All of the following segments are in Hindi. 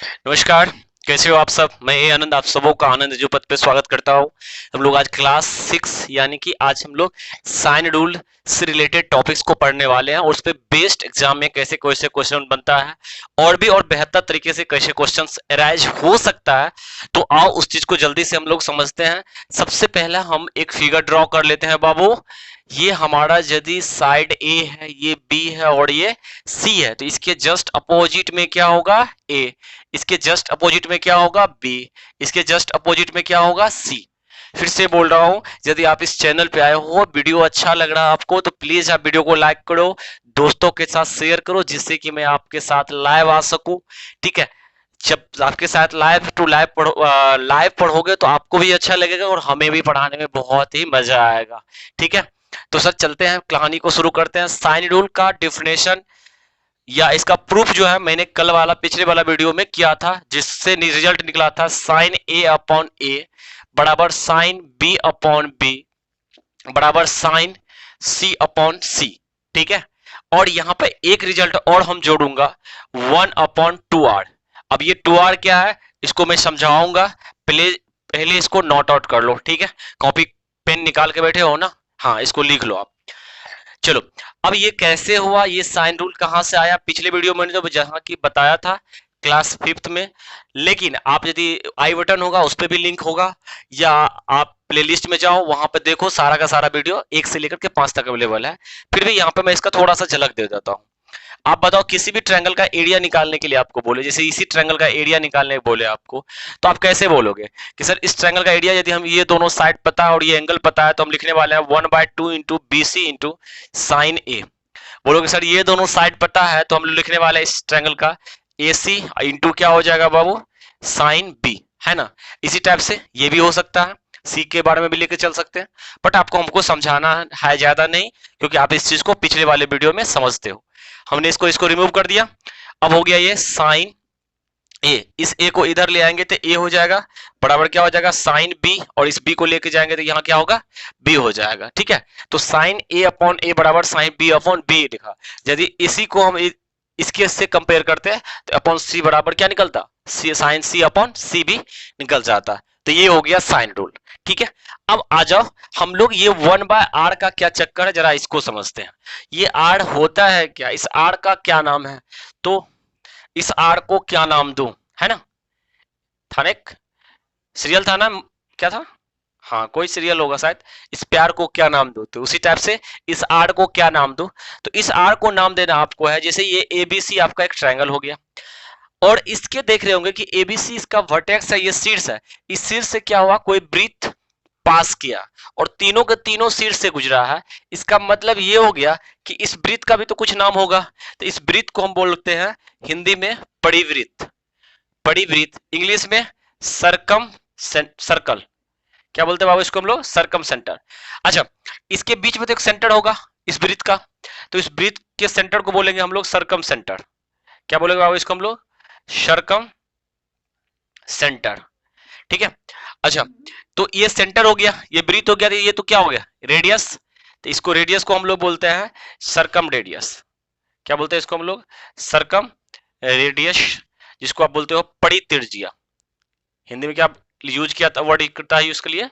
नमस्कार। कैसे हो आप सब। मैं ए आनंद आप सबों का आनंद जो पद पे स्वागत करता हूँ। हम लोग आज क्लास 6 यानी कि आज हम लोग साइन रूल से रिलेटेड टॉपिक्स को पढ़ने वाले हैं और उस पे बेस्ड एग्जाम में कैसे कैसे क्वेश्चन बनता है और भी और बेहतर तरीके से कैसे क्वेश्चंस अराइज हो सकता है। तो आओ उस चीज को जल्दी से हम लोग समझते हैं। सबसे पहला हम एक फिगर ड्रॉ कर लेते हैं बाबू। ये हमारा यदि साइड ए है, ये बी है और ये सी है, तो इसके जस्ट अपोजिट में क्या होगा, ए। इसके जस्ट अपोजिट में क्या होगा, बी। इसके जस्ट अपोजिट में क्या होगा, सी। फिर से बोल रहा हूं, यदि आप इस चैनल पे आए हो, वीडियो अच्छा लग रहा है आपको, तो प्लीज आप वीडियो को लाइक करो, दोस्तों के साथ शेयर करो, जिससे कि मैं आपके साथ लाइव आ सकूं। ठीक है। जब आपके साथ लाइव टू लाइव लाइव पढ़ोगे तो आपको भी अच्छा लगेगा और हमें भी पढ़ाने में बहुत ही मजा आएगा। ठीक है। तो सर चलते हैं, कहानी को शुरू करते हैं। साइन रूल का डिफिनेशन या इसका प्रूफ जो है मैंने कल वाला पिछले वाला वीडियो में किया था, जिससे रिजल्ट निकला था साइन ए अपॉन ए बराबर साइन बी अपॉन बी बराबर साइन सी अपॉन सी। ठीक है। और यहां पे एक रिजल्ट और हम जोड़ूंगा, 1/2r। अब ये 2r क्या है इसको मैं समझाऊंगा। पहले पहले इसको नोट आउट कर लो। ठीक है। कॉपी पेन निकाल के बैठे हो ना, हाँ इसको लिख लो आप। चलो, अब ये कैसे हुआ, ये साइन रूल कहां से आया, पिछले वीडियो में जो जहां की बताया था क्लास 5th में। लेकिन आप यदि आई बटन होगा उस पर भी लिंक होगा, या आप प्लेलिस्ट में जाओ वहां पे देखो, सारा का सारा वीडियो 1 से लेकर के 5 तक अवेलेबल है। फिर भी यहाँ पे मैं इसका थोड़ा सा झलक दे देता हूँ। आप बताओ, किसी भी ट्रायंगल का एरिया निकालने के लिए आपको बोले, जैसे इसी ट्रायंगल का एरिया निकालने बोले आपको, तो आप कैसे बोलोगे कि सर इस ट्रायंगल का एरिया, यदि हम ये दोनों साइड पता है और ये एंगल पता है, तो हम लिखने वाले हैं 1/2 into B C into sine A. बोलोगे सर ये दोनों साइड पता है, तो हम लिखने वाले हैं इस ट्रायंगल का ए सी इंटू क्या हो जाएगा बाबू, साइन बी, है ना। इसी टाइप से ये भी हो सकता है, सी के बारे में भी लेके चल सकते हैं। बट आपको हमको समझाना है ज्यादा नहीं, क्योंकि आप इस चीज को पिछले वाले वीडियो में समझते हो। हमने इसको इसको रिमूव कर दिया। अब हो गया ये साइन ए, इस ए को इधर ले आएंगे तो ए हो जाएगा बराबर क्या हो जाएगा, साइन बी, और इस बी को लेके जाएंगे तो यहाँ क्या होगा, बी हो जाएगा। ठीक है। तो साइन ए अपॉन ए बराबर साइन बी अपॉन बी लिखा। यदि इसी को हम इसके से कंपेयर करते हैं तो अपॉन सी बराबर क्या निकलता, सी साइन सी अपॉन सी भी निकल जाता। तो ये हो गया साइन रूल। ठीक है। अब आ जाओ, हम लोग ये 1/r का क्या चक्कर है जरा इसको समझते हैं। ये r होता है क्या, इस r का क्या नाम है, तो इस r को क्या नाम दूं, है ना। था ना एक सीरियल था ना, क्या था, हाँ कोई सीरियल होगा शायद। इस प्यार को क्या नाम दो, तो उसी टाइप से इस आर को क्या नाम दो। तो इस आर को नाम देना आपको है, जैसे ये एबीसी आपका एक ट्रायंगल हो गया, और इसके देख रहे होंगे कि एबीसी इसका वर्टेक्स है, ये शीर्ष है। इस शीर्ष से क्या हुआ, कोई वृत्त पास किया और तीनों के तीनों शीर्ष से गुजरा है। इसका मतलब ये हो गया कि इस वृत्त का भी तो कुछ नाम होगा। तो इस वृत्त को हम बोलते हैं हिंदी में परिवृत्त। परिवृत्त इंग्लिश में सरकम सर्कल, क्या बोलते हैं बाबू इसको हम लोग, सरकम सेंटर। अच्छा, इसके बीच में तो एक सेंटर होगा इस वृत्त का, तो इस वृत्त के सेंटर को बोलेंगे हम लोग सरकम सेंटर। क्या बोलेंगे बाबू इसको हम लोग, सरकम सेंटर। ठीक है। अच्छा, तो ये सेंटर हो गया, ये वृत्त हो गया, तो ये तो क्या हो गया, रेडियस। तो इसको रेडियस को हम लोग बोलते हैं सरकम रेडियस। क्या बोलते हैं इसको हम लोग, सरकम रेडियस, जिसको आप बोलते हो पड़ी त्रिज्या। हिंदी में क्या यूज किया था वर्ड करता है उसके लिए,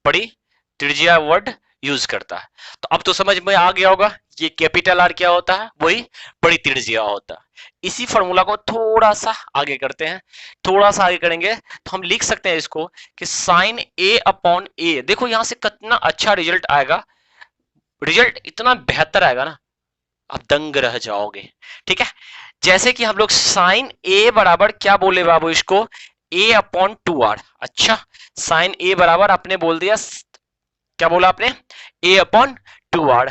पड़ी त्रिज्या वर्ड यूज करता है। तो अब तो समझ में आ गया होगा, ये कैपिटल आर क्या होता है, वही बड़ी त्रिज्या होता है। इसी फॉर्मूला को थोड़ा सा आगे करते हैं, थोड़ा सा आगे करेंगे तो हम लिख सकते हैं इसको कि साइन ए अपॉन ए। देखो यहां से कितना अच्छा रिजल्ट आएगा, रिजल्ट इतना बेहतर आएगा ना, आप दंग रह जाओगे। ठीक है। जैसे कि हम लोग साइन ए बराबर क्या बोले बाबू इसको, ए अपॉन 2r। अच्छा, साइन ए बराबर आपने बोल दिया, क्या बोला आपने, ए अपॉन 2r।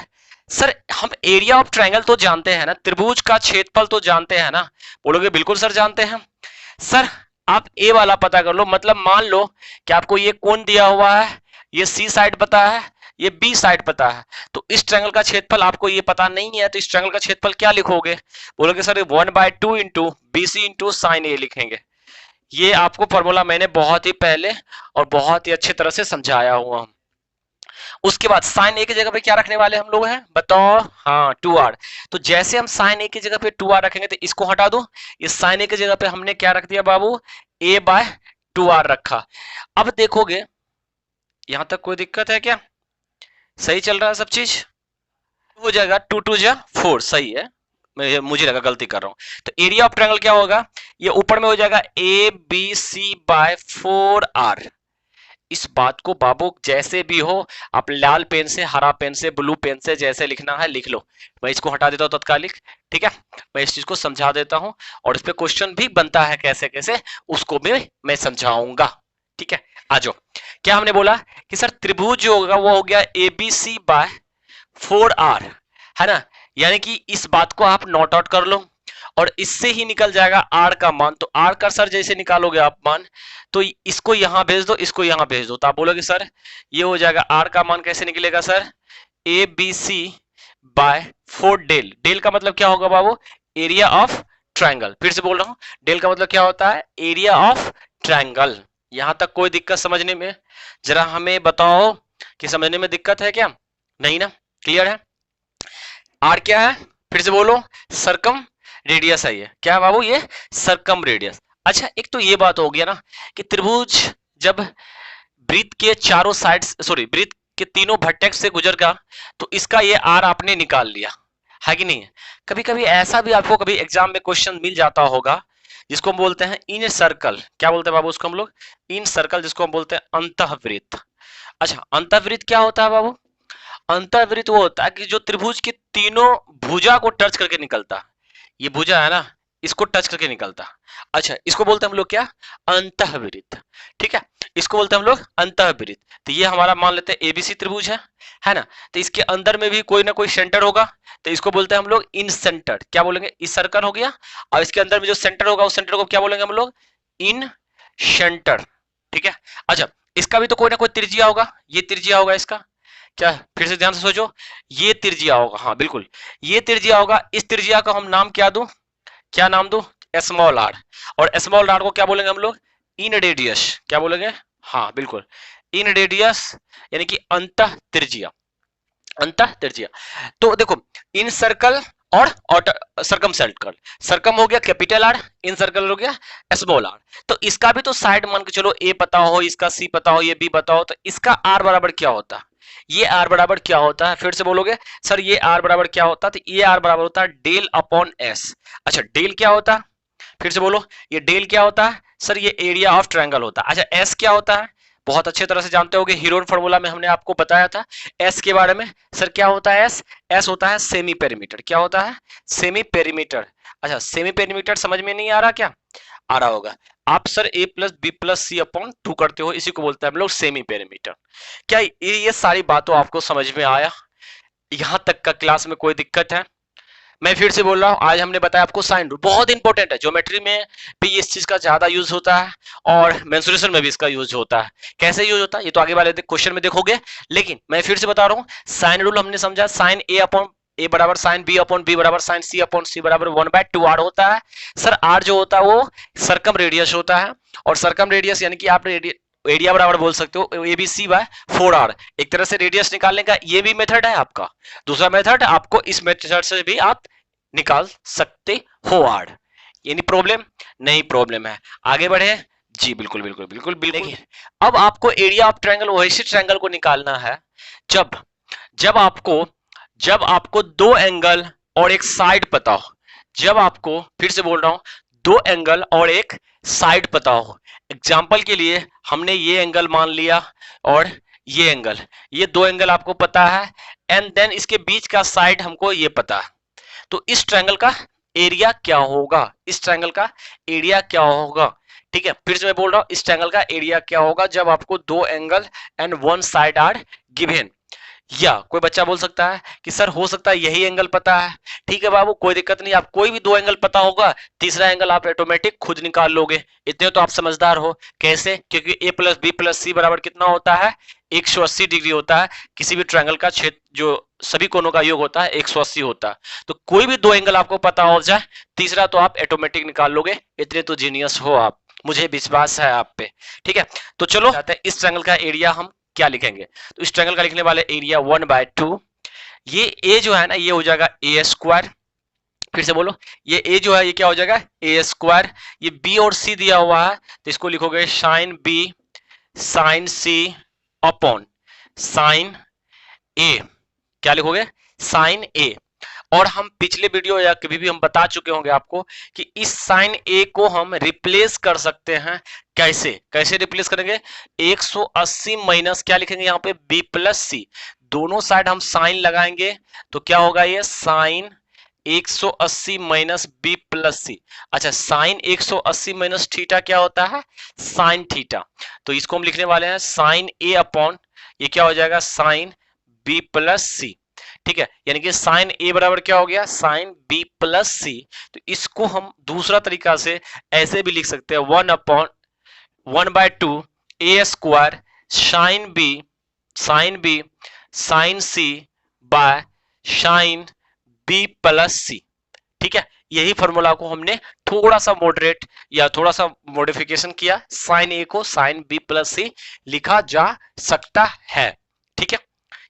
सर हम एरिया ऑफ ट्रायंगल तो जानते हैं ना, त्रिभुज का क्षेत्रफल तो जानते हैं ना। बोलोगे बिल्कुल सर जानते हैं। सर आप ए वाला पता कर लो, मतलब मान लो कि आपको ये कोण दिया हुआ है, ये सी साइड पता है, ये बी साइड पता है, तो इस ट्रायंगल का क्षेत्रफल आपको ये पता नहीं है, तो इस ट्रायंगल का क्षेत्रफल क्या लिखोगे, बोलोगे sir 1/2 into B C into sine A लिखेंगे। ये आपको फॉर्मूला मैंने बहुत ही पहले और बहुत ही अच्छे तरह से समझाया हुआ हूं। उसके बाद साइन ए की जगह पे क्या रखने वाले हम लोग हैं बताओ, हाँ 2r। तो जैसे हम साइन ए की जगह पे 2r रखेंगे तो इसको हटा दो, इस साइन ए की जगह पे हमने क्या रख दिया बाबू, a बाय 2r रखा। अब देखोगे यहां तक कोई दिक्कत है क्या, सही चल रहा है सब चीज, हो जाएगा 2 2 जा 4, सही है, मुझे लगा गलती कर रहा हूं। तो एरिया ऑफ ट्रायंगल क्या होगा, ये ऊपर में हो जाएगा ए बी सी बाय 4r। इस बात को बाबू जैसे भी हो, आप लाल पेन से, हरा पेन से, ब्लू पेन से जैसे लिखना है लिख लो। मैं इसको हटा देता हूं तत्कालिक, ठीक है, मैं इस चीज को समझा देता हूं और इस पे क्वेश्चन भी बनता है कैसे कैसे, उसको भी मैं समझाऊंगा, ठीक है। आ जाओ, क्या हमने बोला कि सर त्रिभुज जो होगा वो हो गया एबीसी बाय 4r, है ना, यानी कि इस बात को आप नोट आउट कर लो और इससे ही निकल जाएगा r का मान। तो r का सर जैसे निकालोगे आप मान, तो इसको यहां भेज दो, इसको यहां भेज दो, तो आप बोलोगे सर ये हो जाएगा r का मान कैसे निकलेगा sir, A B C by 4 del. Del का मतलब क्या होगा बाबू, एरिया ऑफ ट्रायंगल। फिर से बोल रहा हूं, डेल का मतलब क्या होता है, एरिया ऑफ ट्रायंगल। यहां तक कोई दिक्कत समझने में, जरा हमें बताओ कि समझने में दिक्कत है क्या, नहीं ना, क्लियर है। आर क्या है, फिर से बोलो, सरकम रेडियस है, ये क्या है बाबू, ये सरकम रेडियस। अच्छा एक तो ये बात हो गया ना कि त्रिभुज जब वृत्त के चारों साइड, सॉरी वृत्त के तीनों वर्टेक्स से गुजरगा तो इसका ये आर आपने निकाल लिया, है कि नहीं। कभी कभी ऐसा भी आपको कभी एग्जाम में क्वेश्चन मिल जाता होगा जिसको हम बोलते हैं इन सर्कल, क्या बोलते हैं बाबू उसको हम लोग, इन सर्कल, जिसको हम बोलते हैं अंतःवृत्त। अच्छा अंतःवृत्त क्या होता है बाबू, अंतःवृत्त वो होता है कि जो त्रिभुज के तीनों भुजा को टच करके निकलता, ये भुजा है ना, इसको टच करके निकलता। अच्छा इसको बोलते हैं हम लोग क्या, अंतःवृत्त, ठीक है, इसको बोलते हैं हम लोग अंतःवृत्त। तो ये हमारा मान लेते हैं एबीसी त्रिभुज है ना, तो इसके अंदर में भी कोई ना कोई सेंटर होगा, तो इसको बोलते हैं हम लोग इन सेंटर, क्या बोलेंगे, इस सर्कल हो गया, और इसके अंदर में जो सेंटर होगा उस सेंटर को क्या बोलेंगे हम लोग, इन सेंटर, ठीक है। अच्छा इसका भी तो कोई ना कोई त्रिज्या होगा, ये त्रिज्या होगा इसका, क्या, फिर से ध्यान से सोचो, ये त्रिज्या होगा, हाँ बिल्कुल ये त्रिज्या होगा। इस त्रिज्या का हम नाम क्या दूं, क्या नाम दूं, स्मॉल आर, और स्मॉल आर को क्या बोलेंगे हम लोग, इन रेडियस, क्या बोलेंगे, हाँ बिल्कुल इन रेडियस, यानी कि अंतः त्रिज्या, अंतः त्रिज्या। तो देखो इन सर्कल और सर्कम सर्कल, सर्कम हो गया कैपिटल आर, इन सर्कल हो गया स्मॉल आर। तो इसका भी तो साइड मान के चलो, ए पता हो, इसका सी पता हो, ये बी पता हो, तो इसका आर बराबर क्या होता है, ये आर बराबर क्या होता है, फिर से बोलोगे सर ये आर बराबर क्या होता है, तो ये आर बराबर होता है डेल अपॉन एस। अच्छा डेल क्या होता है, फिर से बोलो, ये डेल क्या होता है सर, ये एरिया ऑफ ट्रायंगल होता है। अच्छा एस क्या होता है, बहुत अच्छे तरह से जानते होगे, हीरोन फार्मूला में हमने आपको बताया था एस के बारे में। सर क्या होता है एस, एस होता है सेमी पेरीमीटर, क्या होता है, सेमी पेरीमीटर। अच्छा सेमी पेरीमीटर समझ में नहीं आ रहा क्या, आ रहा होगा, आप sir a plus B plus C upon 2 करते हो, इसी को बोलते हैं हम लोग सेमी पेरीमीटर। क्या ये सारी बातों आपको समझ में आया, यहां तक का क्लास में कोई दिक्कत है। मैं फिर से बोल रहा हूं, आज हमने बताया आपको साइन रूल, बहुत इंपॉर्टेंट है, ज्योमेट्री में भी इस चीज का ज्यादा यूज होता है और मेंसुरेशन में भी इसका यूज होता है। कैसे यूज होता है ये तो आगे वाले क्वेश्चन में देखोगे, लेकिन मैं फिर से बता रहा हूं, साइन रूल हमने समझा, साइन ए अपॉन ए बराबर साइन बी अपॉन बी बराबर साइन सी अपॉन सी बराबर 1/2r होता है। सर आर जो होता है वो सरकम रेडियस होता है, और सरकम रेडियस यानी कि आप एरिया बराबर बोल सकते हो ए बी सी बाय 4r। एक तरह से रेडियस निकालने का ये भी मेथड है आपका, दूसरा मेथड आपको इस मेथड से भी आप निकाल सकते हो आर, यानी प्रॉब्लम नहीं, प्रॉब्लम है, आगे बढ़े, जी बिल्कुल बिल्कुल बिल्कुल बिल्कुल। देखिए अब आपको एरिया ऑफ ट्रायंगल वैसे ट्रायंगल को निकालना है जब जब आपको जब आपको दो एंगल और एक साइड पता हो, जब आपको, फिर से बोल रहा हूं, दो एंगल और एक साइड पता हो। एग्जाम्पल के लिए हमने ये एंगल मान लिया और ये एंगल, ये दो एंगल आपको पता है, एंड देन इसके बीच का साइड हमको ये पता है, तो इस ट्रायंगल का एरिया क्या होगा, इस ट्रायंगल का एरिया क्या होगा, ठीक है। फिर से मैं बोल रहा हूं, इस ट्रायंगल का एरिया क्या होगा जब आपको दो angle and one side are given. या कोई बच्चा बोल सकता है कि सर हो सकता है यही एंगल पता है, ठीक है बाबू कोई दिक्कत नहीं, आप कोई भी दो एंगल पता होगा, तीसरा एंगल आप ऑटोमेटिक खुद निकाल लोगे, इतने तो आप समझदार हो। कैसे, क्योंकि ए प्लस बी प्लस सी बराबर कितना होता है, 180 डिग्री होता है, किसी भी ट्रायंगल का क्षेत्र जो सभी कोनों का योग होता है 180 होता है। तो कोई भी दो एंगल आपको पता हो जाए, तीसरा तो आप ऑटोमेटिक निकाल लोगे, इतने तो जीनियस हो आप, मुझे विश्वास है आप पे, ठीक है। तो चलो इस ट्रायंगल का एरिया हम क्या लिखेंगे? तो इस ट्रायंगल का लिखने वाले एरिया 1/2। ये ए जो है ना ये हो जाएगा ए स्क्वायर। फिर से बोलो, ये ए जो है ये क्या हो जाएगा ए स्क्वायर। ये बी और सी दिया हुआ है तो इसको लिखोगे साइन बी साइन सी अपॉन साइन ए। क्या लिखोगे? साइन ए। और हम पिछले वीडियो या कभी भी हम बता चुके होंगे आपको कि इस साइन ए को हम रिप्लेस कर सकते हैं। कैसे कैसे रिप्लेस करेंगे? 180 माइनस क्या लिखेंगे यहाँ पे बी प्लस सी। दोनों साइड हम साइन लगाएंगे तो क्या होगा ये साइन 180 माइनस बी प्लस सी। अच्छा, साइन 180 माइनस थीटा क्या होता है? Sine theta. तो इसको हम लिखने वाले हैं साइन ए अपॉन ये क्या हो जाएगा साइन बी प्लस सी। ठीक है, यानी कि साइन ए बराबर क्या हो गया साइन बी प्लस सी। तो इसको हम दूसरा तरीका से ऐसे भी लिख सकते हैं 1/2 A square sine B sine C by sine B plus C. ठीक है, यही फॉर्मूला को हमने थोड़ा सा मॉडरेट या थोड़ा सा मॉडिफिकेशन किया, साइन ए को साइन बी प्लस सी लिखा जा सकता है। ठीक है,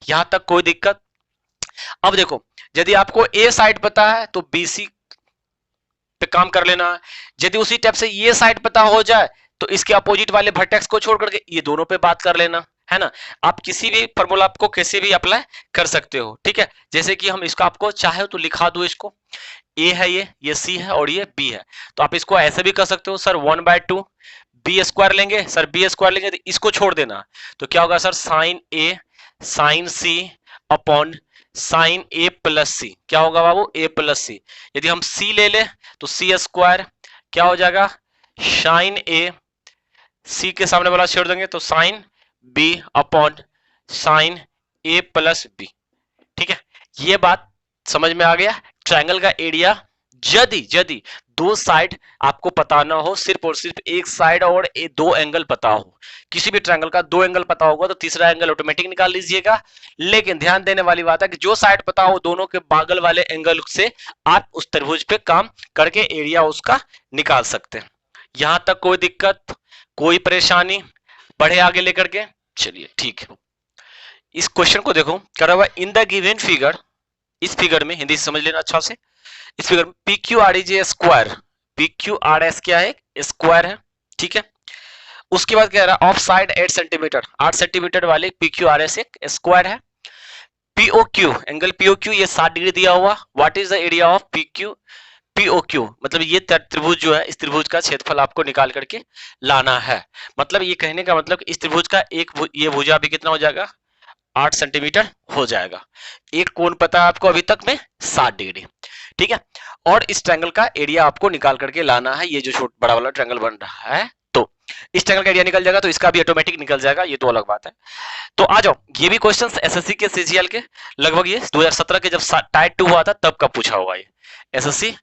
यहां तक कोई दिक्कत? अब देखो, यदि आपको ए साइड पता है तो बी सी पे काम कर लेना है। यदि उसी टाइप से ये साइड पता हो जाए तो इसके अपोजिट वाले वर्टेक्स को छोड़ करके ये दोनों पे बात कर लेना है ना। आप किसी भी फॉर्मूला को कैसे भी अप्लाई कर सकते हो। ठीक है, जैसे कि हम इसको आपको चाहे तो लिखा दो, इसको ए है ये सी है और ये बी है। तो आप इसको ऐसे भी कर सकते हो सर 1/2 बी स्क्वायर लेंगे सर, बी स्क्वायर लेंगे तो इसको छोड़ देना तो क्या होगा सर साइन ए साइन सी अपॉन साइन ए प्लस सी। क्या होगा बाबू ए प्लस सी। यदि हम सी ले ले तो सी स्क्वायर क्या हो जाएगा साइन ए, सी के सामने वाला छोड़ देंगे तो साइन बी अपॉन साइन ए प्लस बी। ठीक है, ये बात समझ में आ गया। ट्रायंगल का एरिया यदि यदि दो साइड आपको पता ना हो, सिर्फ और सिर्फ एक साइड और दो एंगल पता हो, किसी भी ट्रायंगल का दो एंगल पता होगा तो तीसरा एंगल ऑटोमेटिक निकाल लीजिएगा। लेकिन ध्यान देने वाली बात है कि जो साइड पता हो दोनों के बगल वाले एंगल से आप उस त्रिभुज पे काम करके एरिया उसका निकाल सकते हैं। यहां तक कोई दिक्कत, कोई परेशानी? बढ़े आगे लेकर के चलिए। ठीक है, इस क्वेश्चन को देखो करा हुआ इन द गिवन फिगर। इस फिगर में हिंदी से समझ लेना अच्छा से। इस फिगर में P Q R is a square, P Q R S क्या है स्क्वायर है। ठीक है, उसके बाद कह रहा है ऑफ साइड 8 सेंटीमीटर, 8 सेंटीमीटर वाले पी क्यू आर एस एक स्क्वायर है। PO Q angle PO Q ये 60 डिग्री दिया हुआ। What is the area of P Q PO Q, मतलब ये त्रिभुज जो है इस त्रिभुज का क्षेत्रफल आपको निकाल करके लाना है। मतलब ये कहने का मतलब इस त्रिभुज का ये भुजा भी कितना हो जाएगा 8 सेंटीमीटर हो जाएगा। एक कोण पता है आपको अभी तक में 60 डिग्री। ठीक है, और इस ट्रायंगल का एरिया आपको निकाल करके लाना है। ये जो छोटा बड़ा वाला ट्रायंगल बन रहा है तो इस ट्रायंगल का एरिया निकल जाएगा तो इसका भी ऑटोमेटिक निकल जाएगा, ये तो अलग बात है। तो आ जाओ, ये भी क्वेश्चन एसएससी के सीजीएल के लगभग ये 2017 के जब टाइप 2 हुआ था तब का पूछा हुआ ये एसएससी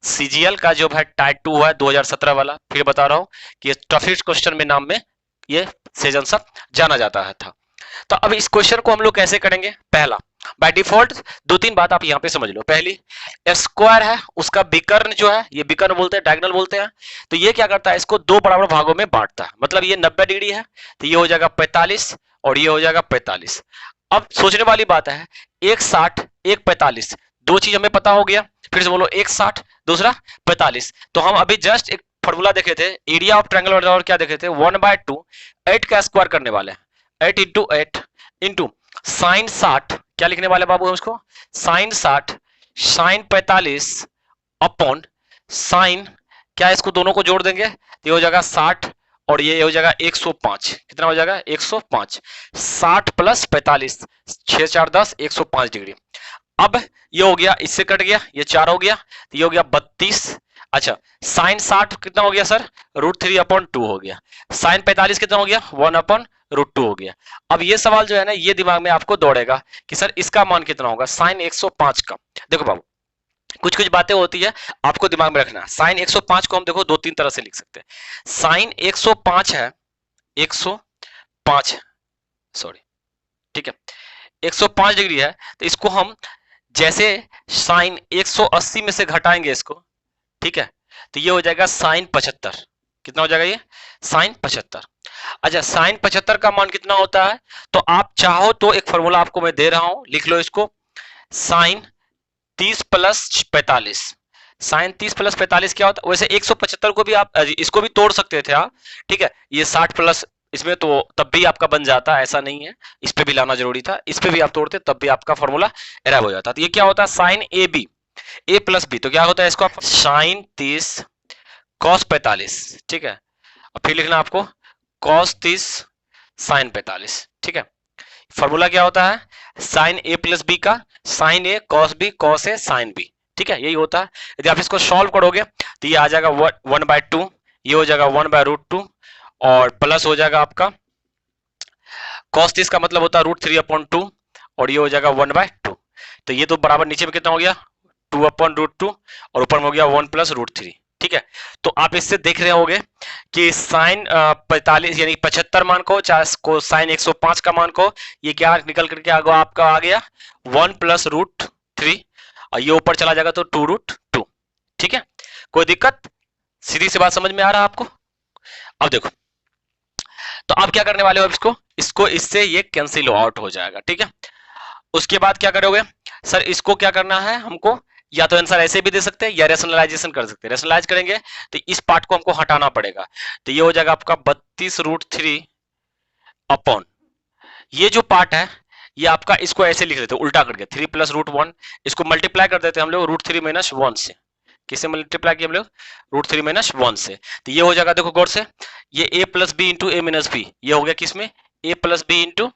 सीजीएल का जो है टाइप 2 हुआ है 2017 वाला। फिर बता रहा हूं कि टफेस्ट क्वेश्चन में नाम में ये सेशन सब जाना जाता है था। तो अब इस क्वेश्चन को हम लोग कैसे करेंगे? पहला बाय डिफॉल्ट दो तीन बात आप यहां पे समझ लो। पहली स्क्वायर है उसका विकर्ण जो है ये विकर्ण बोलते हैं, डायगोनल बोलते हैं। तो ये क्या करता है इसको दो बराबर भागों में बांटता है। मतलब ये 90 डिग्री है तो ये हो जाएगा 45 और ये हो जाएगा 45। अब सोचने वाली बात है एक 60 एक 45, दो चीज हमें पता हो गया। फिर से बोलो एक 60 दूसरा 45। तो हम अभी जस्ट एक फॉर्मूला देखे थे एरिया ऑफ ट्रायंगल और क्या देखे थे 1/2 8 का स्क्वायर करने वाले हैं 8 इंटू 8 इंटू साइन 60 क्या लिखने वाले बाबू हम इसको साइन 60 साइन 45 अपॉन साइन क्या इसको दोनों को जोड़ देंगे तो ये हो जाएगा 60 और ये हो जाएगा 105। कितना हो जाएगा 105। 60 प्लस 45 6 4 10 105 डिग्री। अब ये हो गया इससे कट गया ये 4 हो गया तो ये हो गया 32। अच्छा साइन 60 कितना हो गया सर √3/2 हो गया। साइन 45 कितना हो गया 1/√2 हो गया। अब ये सवाल जो है ना ये दिमाग में आपको दौड़ेगा कि सर इसका मान कितना होगा साइन 105 का। देखो बाबू कुछ कुछ बातें होती है आपको दिमाग में रखना। साइन 105 को हम देखो दो तीन तरह से लिख सकते हैं। साइन 105 है 105 सॉरी ठीक है 105 डिग्री है तो इसको हम जैसे साइन 180 में से घटाएंगे इसको ठीक है तो ये हो जाएगा साइन 75। कितना हो जाएगा ये साइन 75। अच्छा, साइन 75 का मान कितना होता है? तो आप चाहो तो एक फॉर्मूला आपको मैं दे रहा हूं, लिख लो इसको। साइन 30 प्लस 45, साइन 30 प्लस 45 क्या होता है? वैसे 175 को भी आप इसको भी तोड़ सकते थे आप, ठीक है, ये 60 प्लस इसमें तो तब भी आपका बन जाता, ऐसा नहीं है, इस पे भी लाना जरूरी था, इस पे भी आप तोड़ते तब भी आपका फॉर्मूला अराइव हो जाता। तो ये क्या होता है? Sine A B, A plus B, तो क्या होता है इसको साइन 30 कॉस 45, ठीक है, और फिर लिखना आपको कॉस 30 साइन 45, ठीक है। फॉर्मूला क्या होता है? साइन ए प्लस बी का sign A cos B cos A sine B, ठीक है, यही होता है। यदि आप इसको सॉल्व करोगे तो ये आ जाएगा 1/2, ये हो जाएगा 1/√2, और प्लस हो जाएगा आपका कॉस 30 का मतलब होता है √3/2, और ये हो जाएगा 1/2। तो ये तो बराबर नीचे में कितना हो गया? 2/√2, और ऊपर में हो गया 1 + √3, ठीक है। तो आप इससे देख रहे होंगे कि साइन 45 यानी 75 मान को, चाहे को साइन 105 का मान को, ये क्या निकल करके आपका आ गया 1 + √3, और ये ऊपर चला जाएगा तो 2√2, ठीक है। कोई दिक्कत? सीधी सी बात समझ में आ रहा है आपको? अब देखो, तो आप क्या करने वाले हो? इसको इसको इससे ये कैंसिल आउट हो जाएगा, ठीक है। उसके बाद क्या करोगे? सर इसको क्या करना है हमको? या तो आंसर ऐसे भी दे सकते हैं या रेशनलाइजेशन कर सकते हैं। रेशनलाइज करेंगे तो इस पार्ट को हमको हटाना पड़ेगा, तो ये हो जाएगा आपका 32√3 अपॉन ये जो पार्ट है, ये आपका इसको ऐसे लिख देते हैं उल्टा करके 3 + √1, इसको मल्टीप्लाई कर देते हैं हम लोग √3 - 1 से। किससे मल्टीप्लाई किया हम लोग? √3 - 1 से। तो ये हो जाएगा, देखो गौर से, ये a + b × a - b, ये हो गया किसमें? a + b ×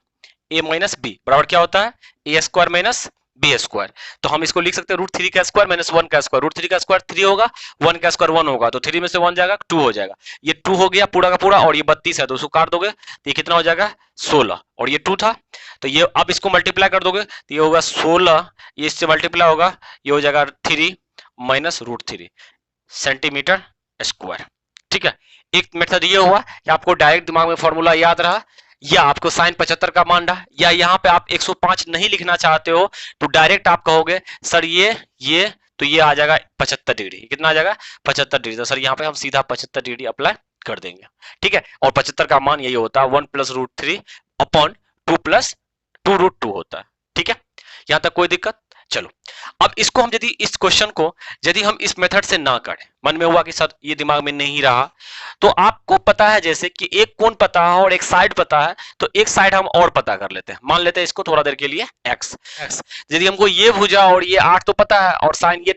a - b बराबर क्या होता है? a² - b²। तो हम इसको लिख सकते हैं √3 का स्क्वायर - 1 का स्क्वायर। √3 का स्क्वायर 3 होगा, 1 का स्क्वायर 1 होगा, तो 3 में से 1 जाएगा 2 हो जाएगा। ये 2 हो गया पूरा का पूरा, और ये 32 है तो उसको काट दोगे तो ये कितना हो जाएगा? 16, और ये 2 था, तो ये अब इसको मल्टीप्लाई कर दोगे तो ये होगा 16, ये इससे मल्टीप्लाई होगा, ये हो जाएगा 3 - √3 सेंटीमीटर स्क्वायर, ठीक है। एक मेथड ये हुआ कि आपको डायरेक्ट दिमाग में फॉर्मूला याद रहा, या आपको साइन 75 का मान रहा, या यहाँ पे आप 105 नहीं लिखना चाहते हो तो डायरेक्ट आप कहोगे सर ये तो ये आ जाएगा 75 डिग्री। कितना आ जाएगा? 75 डिग्री। तो सर यहाँ पे हम सीधा 75 डिग्री अप्लाई कर देंगे, ठीक है। और 75 का मान यही होता है 1 + √3 अपॉन 2 + 2√2 होता है, ठीक है। यहां तक कोई दिक्कत? चलो, अब इसको हम यदि इस क्वेश्चन को यदि हम इस मेथड से ना करें, मन में हुआ कि सर ये दिमाग में नहीं रहा, तो आपको पता है जैसे कि एक कोण पता है और एक साइड पता है, तो एक साइड हम और पता कर लेते हैं। मान लेते हैं इसको थोड़ा देर के लिए x। यदि हमको ये भुजा और ये 8 तो पता है और साइन ये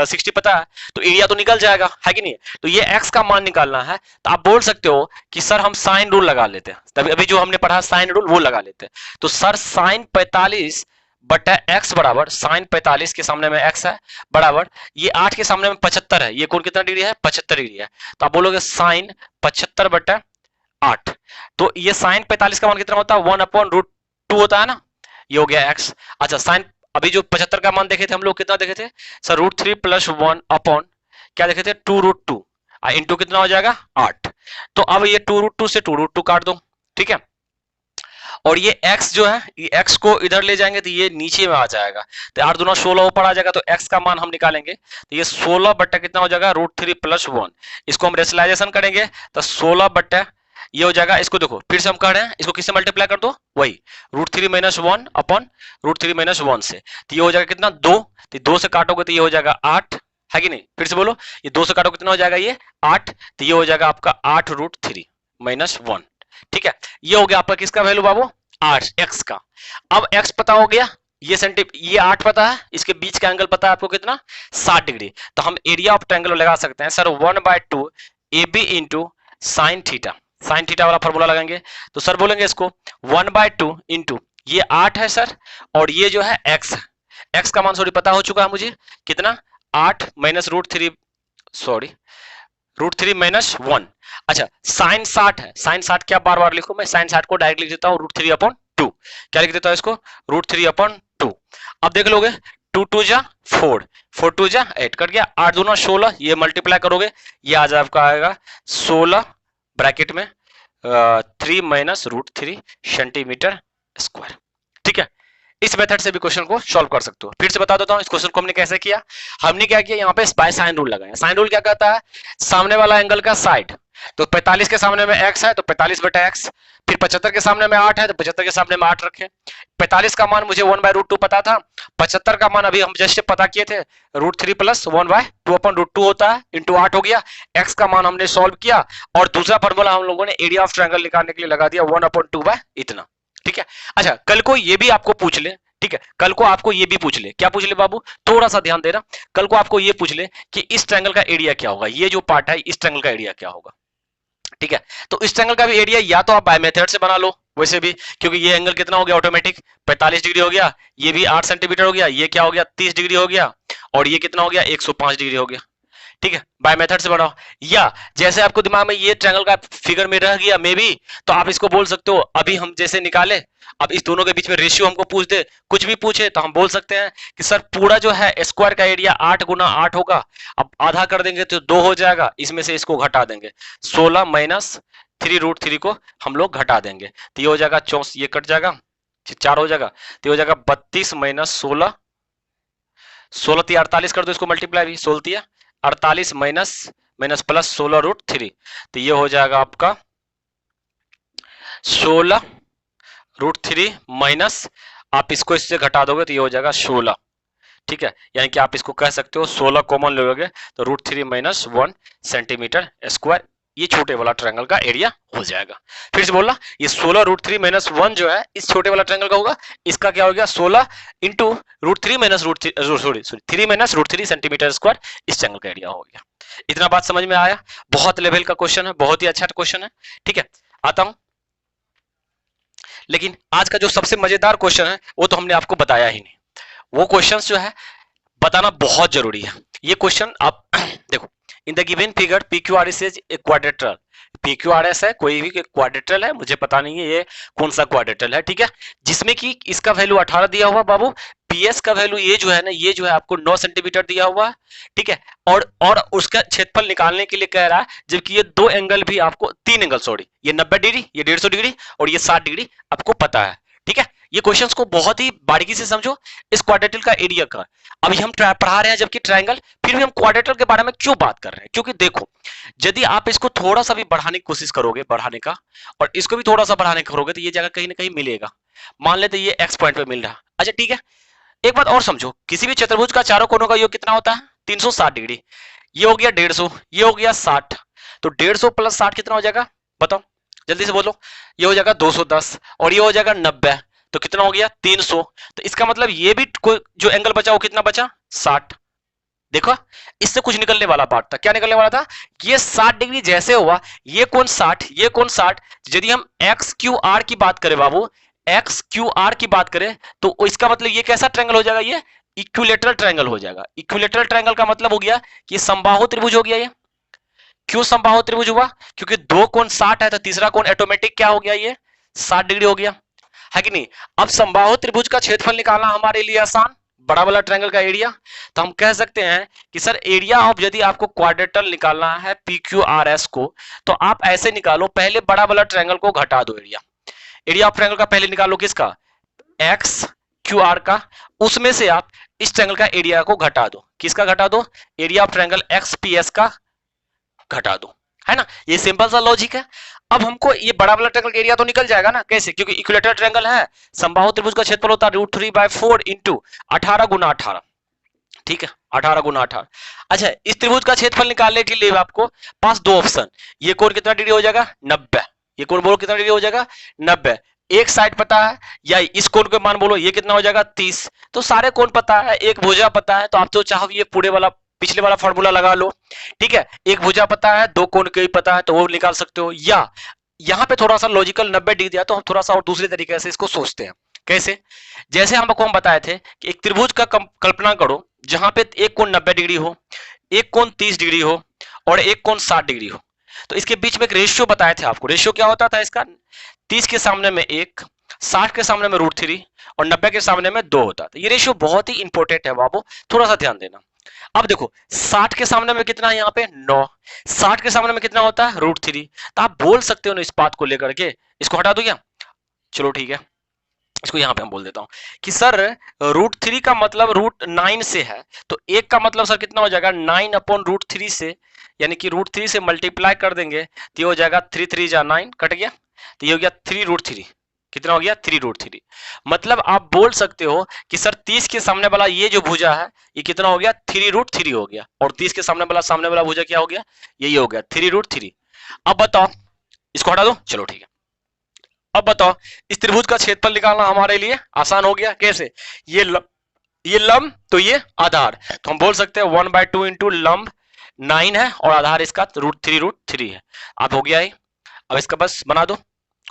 60 पता है, तो एरिया तो निकल जाएगा, है कि नहीं? तो ये x का मान निकालना है, तो आप बोल सकते हो कि सर हम साइन रूल लगा लेते हैं, तभी अभी जो हमने पढ़ा साइन रूल वो लगा लेते हैं। तो सर साइन 45 बटा x बराबर, साइन 45 के सामने में x है, बराबर ये 8 के सामने में 75 है, ये कोण कितना डिग्री है? 75 डिग्री है। तो आप बोलोगे साइन 75 बटा 8, तो ये साइन 45 का मान कितना होता है? 1/√2 होता है ना, ये हो गया x। अच्छा, साइन अभी जो 75 का मान देखे थे हम लोग, कितना देखे थे सर? √3 + 1 अपॉन क्या देखे थे? 2√2 इंटू कितना हो जाएगा? 8। तो अब ये 2√2 से 2√2 काट दो, ठीक है। और ये x जो है, ये x को इधर ले जाएंगे तो ये नीचे में आ जाएगा, तो 8 दूना 16 ऊपर आ जाएगा, तो x का मान हम निकालेंगे तो ये 16 बट्टा कितना हो जाएगा? √3 + 1। इसको हम रेशनलाइजेशन करेंगे तो 16 बट्टा ये हो जाएगा, इसको देखो फिर से हम कह रहे हैं, इसको किससे मल्टीप्लाई कर दो? वही √3 - 1 अपॉन √3 - 1 से, तो ये हो जाएगा कितना? 2, तो 2 से काटोगे तो ये हो जाएगा 8, है कि नहीं? फिर से बोलो, ये 2 से काटोगे कितना हो जाएगा? ये 8, तो ये हो जाएगा आपका 8√3 - 1, ठीक है। ये हो गया आपका किसका वैल्यू बाबू? 8, x का। अब x पता हो गया, ये 8 पता है, इसके बीच का एंगल पता है आपको कितना? 60 डिग्री। तो हम एरिया ऑफ ट्रायंगल लगा सकते हैं sir 1/2 AB into sine theta, sine theta वाला फॉर्मूला लगाएंगे, तो सर बोलेंगे इसको 1/2 इंटू ये 8 है सर, और ये जो है x है, x का मान सॉरी पता हो चुका है मुझे, कितना? 8 माइनस √3, सॉरी √3 - 1। अच्छा, साइन 60 है, साइन 60 क्या बार बार लिखो? मैं साइन 60 को डायरेक्ट लिख देता हूँ √3/2। क्या लिख देता हूँ इसको? √3/2। अब देख लोगे 2 2 जा 4, 4 2 जा 8, कट गया, 8 दूना 16, ये मल्टीप्लाई करोगे ये आज आपका आएगा 16 ब्रैकेट में 3 - √3 सेंटीमीटर स्क्वायर, ठीक है। इस मेथड से भी क्वेश्चन को सॉल्व कर सकते हो। फिर से बता देता हूं इस क्वेश्चन को हमने कैसे किया। हमने क्या किया, यहाँ पे बाय साइन रूल लगाया। साइन रूल क्या कहता है, सामने वाला एंगल का साइड, तो 45 के सामने में x है तो 45 बटा x, फिर 75 के सामने में 8 है तो 75 के सामने में 8 रखें। 45 का मान मुझे 1/√2 पता था, 75 का मान अभी हम जस्ट पता किए थे, √3 प्लस 1/2/√2 होता है, इंटू 8 हो गया। x का मान हमने सॉल्व किया और दूसरा फॉर्मूला हम लोगों ने एरिया ऑफ ट्रायंगल निकालने के लिए लगा दिया 1/2 इतना। ठीक है, अच्छा कल को ये भी आपको पूछ ले, ठीक है, कल को आपको ये भी पूछ ले, क्या पूछ ले बाबू, थोड़ा सा ध्यान देना, कल को आपको ये पूछ ले कि इस ट्रायंगल का एरिया क्या होगा, ये जो पार्ट है इस ट्रायंगल का एरिया क्या होगा। ठीक है, तो इस ट्रायंगल का भी एरिया या तो आप बाय मेथड से बना लो वैसे भी, क्योंकि ये एंगल कितना हो गया ऑटोमेटिक 45 डिग्री हो गया, ये भी 8 सेंटीमीटर हो गया, ये क्या हो गया 30 डिग्री हो गया, और ये कितना हो गया 105 डिग्री हो गया। ठीक है, बाय मेथड से बनाओ, या जैसे आपको दिमाग में ये ट्रायंगल का फिगर में रह गया मे बी, तो आप इसको बोल सकते हो अभी हम जैसे निकाले, अब इस दोनों के बीच में रेशियो हमको पूछ दे, कुछ भी पूछे तो हम बोल सकते हैं कि सर पूरा जो है स्क्वायर का एरिया 8 गुना 8 होगा, अब आधा कर देंगे तो 2 हो जाएगा, इसमें से इसको घटा देंगे 16 माइनस 3√3 को हम लोग घटा देंगे, तो ये हो जाएगा 64, ये कट जाएगा 4 हो जाएगा, तो ये हो जाएगा 32 माइनस 16, 16 48 कर दो इसको मल्टीप्लाई भी, 16 48 माइनस माइनस प्लस 16√3, तो ये हो जाएगा आपका 16√3 माइनस, आप इसको इससे घटा दोगे तो ये हो जाएगा 16। ठीक है, यानी कि आप इसको कह सकते हो 16 कॉमन लोगे तो √3 माइनस 1 सेंटीमीटर स्क्वायर, ये छोटे वाला ट्रायंगल का एरिया हो जाएगा। फिर से बोलना, ये 16 √3 माइनस 1 जो है इस छोटे वाला ट्रायंगल का होगा, इसका क्या हो गया 16 into √3 minus √3 minus √3 centimetre square, इस ट्रायंगल का एरिया हो गया। इतना बात समझ में आया, बहुत लेवल का क्वेश्चन है, बहुत ही अच्छा क्वेश्चन है। ठीक है, आता हूं, लेकिन आज का जो सबसे मजेदार क्वेश्चन है वो तो हमने आपको बताया ही नहीं, वो क्वेश्चन जो है बताना बहुत जरूरी है। ये क्वेश्चन आप देखो, in the given figure PQRS is a quadrilateral, PQRS है कोई भी क्वाड्रेट्रल है, मुझे पता नहीं है ये कौन सा क्वाड्रेट्रल है। ठीक है, जिसमें कि इसका वैल्यू 18 दिया हुआ बाबू, PS का वैल्यू ये जो है ना, ये जो है आपको 9 सेंटीमीटर दिया हुआ है। ठीक है, और उसका क्षेत्रफल निकालने के लिए कह रहा है, जबकि ये दो एंगल भी आपको, तीन एंगल सॉरी, ये 90 डिग्री, ये 150 डिग्री और ये 60 डिग्री आपको पता है। ठीक है, ये क्वेश्चंस को बहुत ही बारीकी से समझो, इस क्वाड्रेट्रल का एरिया का अभी हम पढ़ा रहे हैं जबकि ट्रायंगल, फिर भी हम क्वाड्रेट्रल के बारे में क्यों बात कर रहे हैं, क्योंकि देखो यदि आप इसको थोड़ा सा भी बढ़ाने की कोशिश करोगे, बढ़ाने का, और इसको भी थोड़ा सा बढ़ाने का करोगे तो ये जगह कहीं ना कहीं मिलेगा। मान लेते ये एक्स पॉइंट पे मिल रहा, अच्छा ठीक है, एक बात और समझो, किसी भी चतुर्भुज का चारों कोनों का योग कितना होता है 360 डिग्री, ये हो गया 150, ये हो गया 60, तो 150 प्लस 60 कितना हो जाएगा बताओ जल्दी से बोलो, ये हो जाएगा 210 और ये हो जाएगा 90, तो कितना हो गया 300, तो इसका मतलब ये भी जो एंगल बचा वो कितना बचा 60। देखो इससे कुछ निकलने वाला पार्ट था, क्या निकलने वाला था, ये 60 डिग्री जैसे हुआ, ये कौन 60, ये कौन 60, यदि हम एक्स क्यू आर की बात करें बाबू, एक्स क्यू आर की बात करें तो इसका मतलब ये कैसा ट्रायंगल हो जाएगा, ये इक्विलेटरल ट्रायंगल हो जाएगा। इक्विलेटरल ट्रायंगल का मतलब हो गया कि समबाहु त्रिभुज हो गया ये। क्यों समबाहु त्रिभुज हुआ, क्योंकि दो कोण 60 है तो तीसरा कोण ऑटोमेटिक क्या हो गया, ये 60 डिग्री हो गया, है कि नहीं। अब समबाहु त्रिभुज का क्षेत्रफल निकालना हमारे लिए आसान, बड़ा वाला ट्रायंगल का एरिया, तो हम कह सकते हैं कि सर एरिया ऑफ, यदि आपको क्वाड्रेट्रल निकालना है PQRS को, तो आप ऐसे निकालो, पहले बड़ा वाला ट्रायंगल को घटा दो, एरिया ऑफ ट्रायंगल का पहले निकालो, किसका XQR का, उसमें से आप इस ट्रायंगल का एरिया को घटा दो, किसका घटा दो, एरिया ऑफ ट्रायंगल XPS का घटा दो, है ना, ये सिंपल सा लॉजिक है। अब हमको ये बड़ा वाला ट्रायंगल का एरिया तो निकल जाएगा ना, कैसे, क्योंकि इक्विलेटरल ट्रायंगल है, समबाहु त्रिभुज का क्षेत्रफल होता है √3/4 इंटू 18 गुना 18, ठीक है 18 गुना 18। अच्छा, इस त्रिभुज का क्षेत्रफल निकालने के लिए आपको पास दो ऑप्शन, ये कोण कितना डिग्री हो जाएगा 90, ये कोण बोलो कितना डिग्री हो जाएगा 90, एक साइड पता है, या इस कोण के मान बोलो ये कितना हो जाएगा 30, तो सारे कोण पता है, एक भुजा पता है, तो आप तो चाहो ये पूरे वाला पिछले वाला फॉर्मूला लगा लो, ठीक है, एक भुजा पता है, दो कोण के भी पता है, तो वो निकाल सकते हो। या यहाँ पे थोड़ा सा लॉजिकल 90 डिग्री दिया, तो हम थोड़ा सा और दूसरे तरीके से इसको सोचते हैं, कैसे, जैसे हमको हम बताए थे कि एक त्रिभुज का कल्पना करो जहां पे एक कोण 90 डिग्री हो, एक कोण 30 डिग्री हो और एक कोण 60 डिग्री हो, तो इसके बीच में एक रेशियो बताए थे आपको, रेशियो क्या होता था इसका, 30 के सामने में 1, 60 के सामने में √3 और 90 के सामने में 2 होता था। ये रेशियो बहुत ही इंपॉर्टेंट है बाबू, थोड़ा सा ध्यान देना। अब देखो 60 के सामने में कितना है यहाँ पे 9, 60 के सामने में कितना होता है √3, तो आप बोल सकते हो ना इस बात को लेकर के, इसको हटा दो क्या, चलो ठीक है, इसको यहां पे हम बोल देता हूं कि सर √3 का मतलब √9 से है, तो एक का मतलब सर कितना हो जाएगा 9/√3 से, यानी कि √3 से मल्टीप्लाई कर देंगे तो ये हो जाएगा 3 3 जा 9 कट गया, तो ये हो गया 3√3। कितना हो गया 3√3। मतलब आप बोल सकते हो कि सर 30 के सामने वाला ये जो भुजा है ये कितना हो गया 3√3 हो गया, और 30 के सामने वाला भुजा क्या हो गया, यही हो गया 3√3। अब बताओ, इसको हटा दो, चलो ठीक है। अब बताओ इस त्रिभुज का क्षेत्रफल निकालना हमारे लिए आसान हो गया। कैसे, ये लंब तो ये आधार, तो हम बोल सकते हैं 1/2 इंटू लंब 9 है और आधार इसका √3 है। अब हो गया है, अब इसका बस बना दो,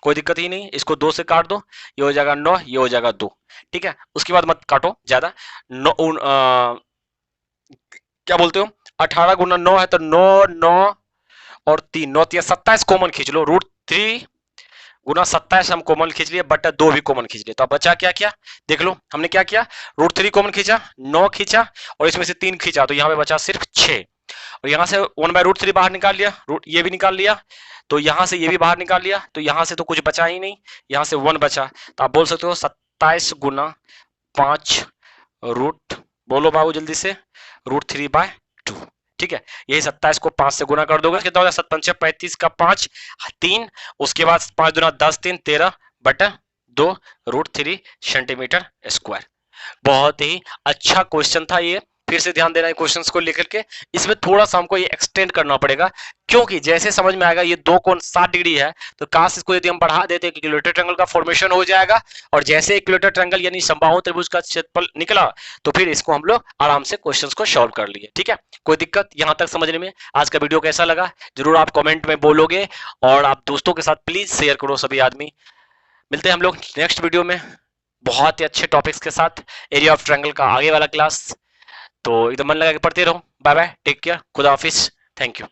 कोई दिक्कत ही नहीं, इसको 2 से काट दो, ये हो जाएगा 9, ये हो जाएगा 2, ठीक है। उसके बाद मत काटो ज्यादा, क्या बोलते हो 18 गुना 9 है तो 9 9 और 3 9 3 27 कॉमन खींच लो, √3 गुना 27 हम कॉमन खींच लिए, बटा 2 भी कॉमन खींच लिए, तो अब बचा क्या क्या देख लो, हमने क्या किया √3 कॉमन खींचा, 9 खींचा और इसमें से 3 खींचा, तो यहाँ पे बचा सिर्फ 6, और यहाँ से 1/√3 बाहर निकाल लिया, ये भी निकाल लिया, तो यहाँ से ये भी बाहर निकाल लिया, तो यहाँ से तो कुछ बचा ही नहीं, यहाँ से 1 बचा, तो आप बोल सकते हो 27 गुना 5 रूट, बोलो बाबू जल्दी से, √3/2, ठीक है। यही 27 को 5 से गुना कर दोगे कितना हो जाएगा 7 35 का 5 3, उसके बाद 5 दूना 10 3 13 बटा 2 √3 सेंटीमीटर स्क्वायर। बहुत ही अच्छा क्वेश्चन था ये, फिर से ध्यान देना है क्वेश्चंस को लेकर के, इसमें थोड़ा सा हमको ये एक्सटेंड करना पड़ेगा, क्योंकि जैसे समझ में आएगा ये दो कोण 60 डिग्री है, तो काश इसको यदि हम बढ़ा देते हैं इक्विलेटरल ट्रायंगल का फॉर्मेशन हो जाएगा, और जैसे इक्विलेटरल ट्रायंगल यानी समबाहु त्रिभुज का क्षेत्रफल निकला, तो फिर इसको हम लोग आराम से क्वेश्चंस को सॉल्व कर लिए, ठीक है। कोई दिक्कत यहां तक समझने में? आज का वीडियो कैसा लगा जरूर आप कमेंट में बोलोगे, और आप दोस्तों के साथ प्लीज शेयर करो सभी आदमी। मिलते हैं हम लोग नेक्स्ट वीडियो में बहुत ही अच्छे टॉपिक्स के साथ, एरिया ऑफ ट्रायंगल का आगे वाला क्लास, तो एकदम मन लगा के पढ़ते रहो। बाय बाय, टेक केयर, खुदा हाफिज, थैंक यू।